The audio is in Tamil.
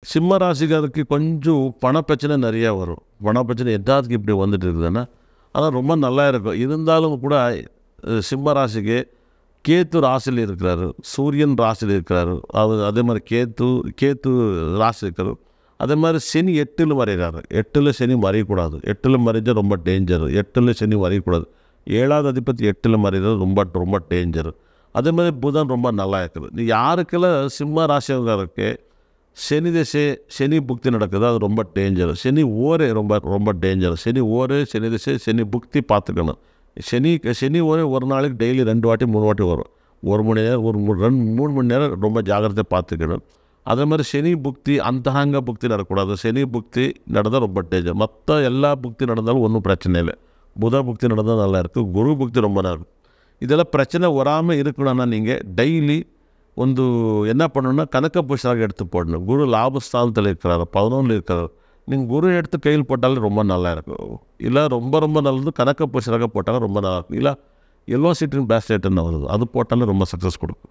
சிம்ம ராசிக்காருக்கு கொஞ்சம் பண பிரச்சனை நிறையா வரும். பண பிரச்சனை எல்லாத்துக்கும் இப்படி வந்துட்டு இருக்குதுன்னா, ஆனால் ரொம்ப நல்லா இருக்கும். இருந்தாலும் கூட சிம்ம ராசிக்கு கேத்து ராசியில் இருக்கிறாரு, சூரியன் ராசியில் இருக்கிறாரு. அதே மாதிரி கேத்து ராசி இருக்கிறாரு. அதே மாதிரி சனி 8ல் மறைகிறாரு. 8ல் சனி மறையக்கூடாது. 8ல் மறைஞ்சால் ரொம்ப டேஞ்சரு. 8ல் சனி மறையக்கூடாது. 7வது அதிபதி 8ல் மறைகிறது ரொம்ப ரொம்ப டேஞ்சரு. அதே மாதிரி புதன் ரொம்ப நல்லா இருக்குது. நீ யாருக்கெல்லாம் சிம்ம ராசிக்காருக்கு சனி திசை சனி புக்தி நடக்குது, அது ரொம்ப டேஞ்சரு. சனி ஓரே ரொம்ப ரொம்ப டேஞ்சரு. சனி ஓரே சனி திசை சனி புக்தி பார்த்துக்கணும். சனி ஓரே ஒரு நாளைக்கு டெய்லி 2 வாட்டி 3 வாட்டி வரும். 1 மணி நேரம் 3 மணி நேரம் ரொம்ப ஜாக்கிரதையாக பார்த்துக்கணும். அதே மாதிரி சனி புக்தி அந்தரங்க புக்தி நடக்கக்கூடாது. சனி புக்தி நடந்தால் ரொம்ப டேஞ்சர். மற்ற எல்லா புக்தி நடந்தாலும் ஒன்றும் பிரச்சனை இல்லை. புத புக்தி நடந்தால் நல்லா இருக்குது. குரு புக்தி ரொம்ப நல்லா இருக்கும். இதெல்லாம் பிரச்சனை வராமல் இருக்கணும்னா நீங்கள் டெய்லி என்ன பண்ணணும்னா கனಕ புஷ்யராக எடுத்து போடணும். குரு லாபஸ்தானத்தில் இருக்கிறாரு, 11ல் இருக்கிறார். நீங்கள் குரு எடுத்து கையில் போட்டாலே ரொம்ப நல்லா இருக்கும். இல்லை ரொம்ப ரொம்ப நல்லது கனక புஷ்யராக போட்டாலும் ரொம்ப நல்லா இருக்கும். இல்லை எல்லோ சீட்டின் பேஸ்லேட்டுன்னு வருது, அது போட்டாலும் ரொம்ப சக்ஸஸ் கொடுக்கும்.